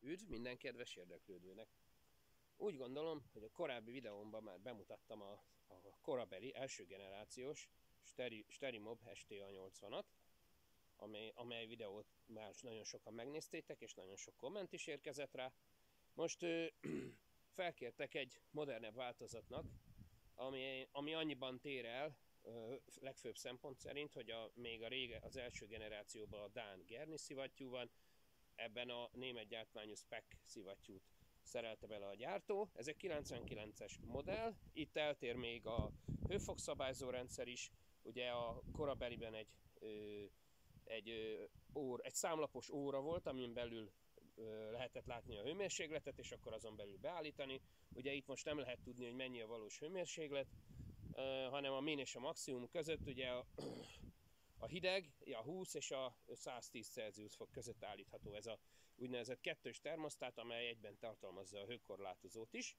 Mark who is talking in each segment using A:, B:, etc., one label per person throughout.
A: Üdv minden kedves érdeklődőnek! Úgy gondolom, hogy a korábbi videómban már bemutattam a korabeli első generációs Sterimob STA80-at, amely videót már nagyon sokan megnéztétek, és nagyon sok komment is érkezett rá. Most felkértek egy modernebb változatnak, ami annyiban tér el, legfőbb szempont szerint, hogy még az első generációban a dán Gerni szivattyú van, ebben a német gyártmányú Spec szivattyút szerelte bele a gyártó. Ez egy 99-es modell, itt eltér még a hőfok-szabályzó rendszer is, ugye a korabeliben egy számlapos óra volt, amin belül lehetett látni a hőmérsékletet, és akkor azon belül beállítani. Ugye itt most nem lehet tudni, hogy mennyi a valós hőmérséklet, hanem a min és a maximum között ugye a hideg, a 20 és a 110 Celsius fok között állítható ez a úgynevezett kettős termosztát, amely egyben tartalmazza a hőkorlátozót is.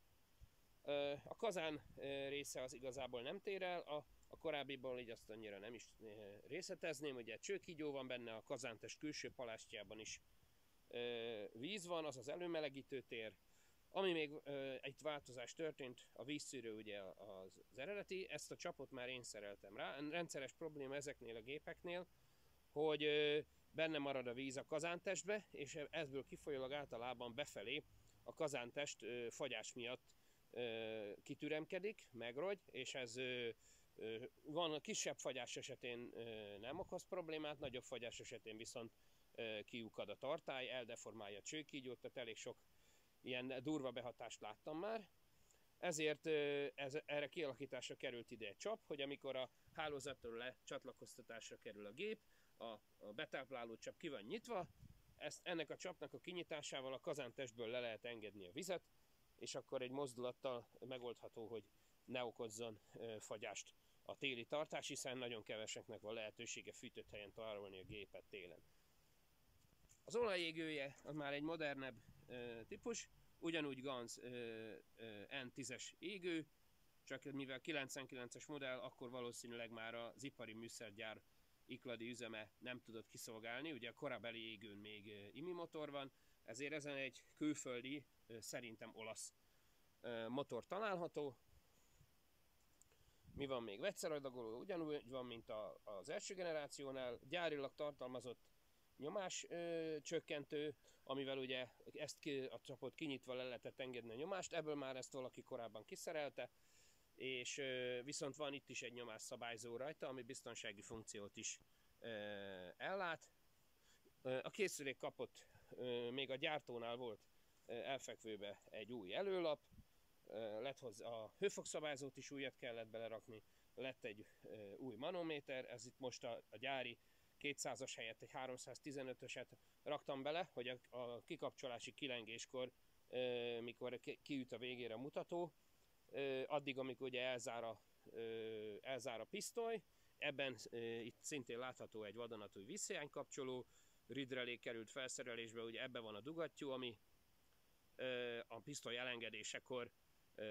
A: A kazán része az igazából nem tér el, a korábbiból így azt annyira nem is részletezném, ugye csőkígyó van benne, a kazántest külső palástjában is víz van, az az előmelegítő tér. Ami még egy változás történt, a vízszűrő ugye az eredeti, ezt a csapot már én szereltem rá. Rendszeres probléma ezeknél a gépeknél, hogy benne marad a víz a kazántestbe, és ebből kifolyólag általában befelé a kazántest fagyás miatt kitüremkedik, megrogy, és ez van a kisebb fagyás esetén nem okoz problémát, nagyobb fagyás esetén viszont kiukad a tartály, eldeformálja a csőkígyót, tehát elég sok ilyen durva behatást láttam már. Ezért erre kialakításra került ide egy csap, hogy amikor a hálózattól lecsatlakoztatásra kerül a gép, a betápláló csap ki van nyitva, ennek a csapnak a kinyitásával a kazántestből le lehet engedni a vizet, és akkor egy mozdulattal megoldható, hogy ne okozzon fagyást a téli tartás, hiszen nagyon keveseknek van lehetősége fűtött helyen tárolni a gépet télen. Az olajégője az már egy modernebb típus, ugyanúgy Ganz N10-es égő, csak mivel 99-es modell, akkor valószínűleg már az ipari műszergyár ikladi üzeme nem tudott kiszolgálni, ugye a korabeli égőn még IMI motor van, ezért ezen egy külföldi, szerintem olasz motor található. Mi van még? Vegyszeradagoló ugyanúgy van, mint az első generációnál, gyárilag tartalmazott nyomás csökkentő, amivel ugye a csapot kinyitva le lehetett engedni a nyomást, ebből már ezt valaki korábban kiszerelte, és viszont van itt is egy nyomásszabályzó rajta, ami biztonsági funkciót is ellát. A készülék kapott, még a gyártónál volt elfekvőbe egy új előlap, lett hozzá a hőfokszabályzót is újat kellett belerakni, lett egy új manométer, ez itt most a gyári 200-as helyett egy 315-öset raktam bele, hogy a kikapcsolási kilengéskor, mikor kiüt a végére a mutató, addig, amikor ugye elzár a pisztoly, ebben itt szintén látható egy vadonatúj visszairánykapcsoló, ridrelé került felszerelésbe, ugye ebben van a dugattyú, ami a pisztoly elengedésekor,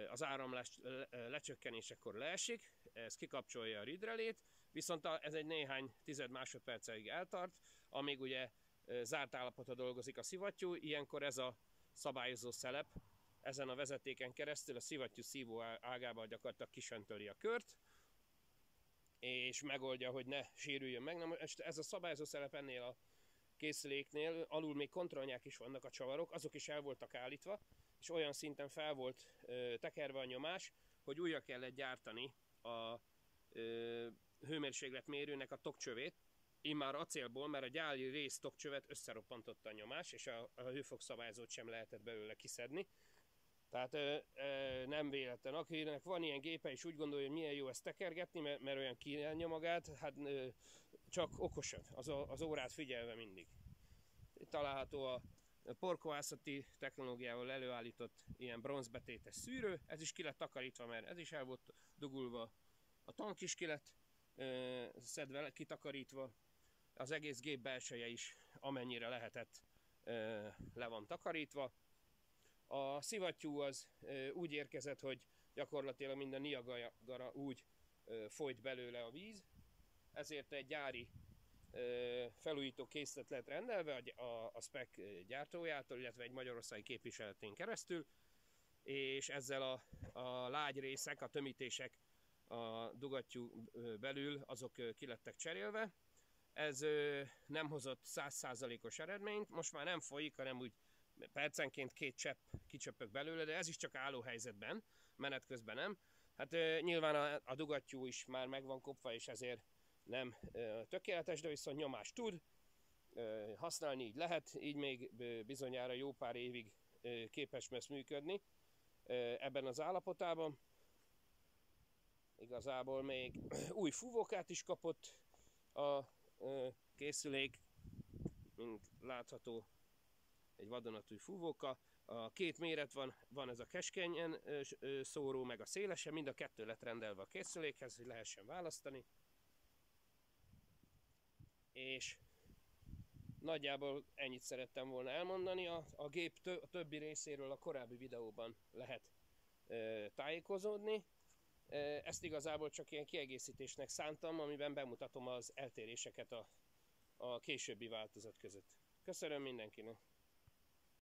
A: az áramlás lecsökkenésekor leesik, ez kikapcsolja a ridrelét, viszont ez egy néhány tized másodpercig eltart, amíg ugye zárt állapotban dolgozik a szivattyú, ilyenkor ez a szabályozó szelep ezen a vezetéken keresztül a szivattyú szívó ágában gyakorlatilag kisöntöli a kört, és megoldja, hogy ne sérüljön meg. Na, ez a szabályozó szelep ennél a készüléknél, alul még kontrollnyák is vannak a csavarok, azok is el voltak állítva, és olyan szinten fel volt tekerve a nyomás, hogy újra kellett gyártani a hőmérsékletmérőnek a tokcsövét, immár acélból, mert a gyári rész tokcsövet összeroppantotta a nyomás, és a hőfokszabályzót sem lehetett belőle kiszedni. Tehát nem véletlen. Akinek van ilyen gépe és úgy gondolja, hogy milyen jó ezt tekergetni, mert olyan kínálja magát, hát csak okosan, az órát figyelve mindig. Itt található a porkohászati technológiával előállított ilyen bronzbetétes szűrő, ez is ki lett takarítva, mert ez is el volt dugulva, a tank is ki lett szedve, kitakarítva, az egész gép belseje is amennyire lehetett le van takarítva. A szivattyú az úgy érkezett, hogy gyakorlatilag minden Niagara úgy folyt belőle a víz, ezért egy gyári felújító készlet lett rendelve a SPEC gyártójától, illetve egy magyarországi képviseletén keresztül, és ezzel a lágy részek, a tömítések a dugattyú belül azok ki lettek cserélve. Ez nem hozott 100%-os eredményt, most már nem folyik, hanem úgy percenként 2 csepp kicsöpök belőle, de ez is csak álló helyzetben, menet közben nem. Hát nyilván a dugattyú is már meg van kopva, és ezért nem tökéletes, de viszont nyomást tud, használni így lehet, így még bizonyára jó pár évig képes lesz működni ebben az állapotában. Igazából még új fúvókát is kapott a készülék, mint látható, egy vadonatúj fúvóka. A két méret van ez a keskenyen szóró, meg a szélesen, mind a kettő lett rendelve a készülékhez, hogy lehessen választani. És nagyjából ennyit szerettem volna elmondani. A gép többi részéről a korábbi videóban lehet tájékozódni. Ezt igazából csak ilyen kiegészítésnek szántam, amiben bemutatom az eltéréseket a későbbi változat között. Köszönöm mindenkinek!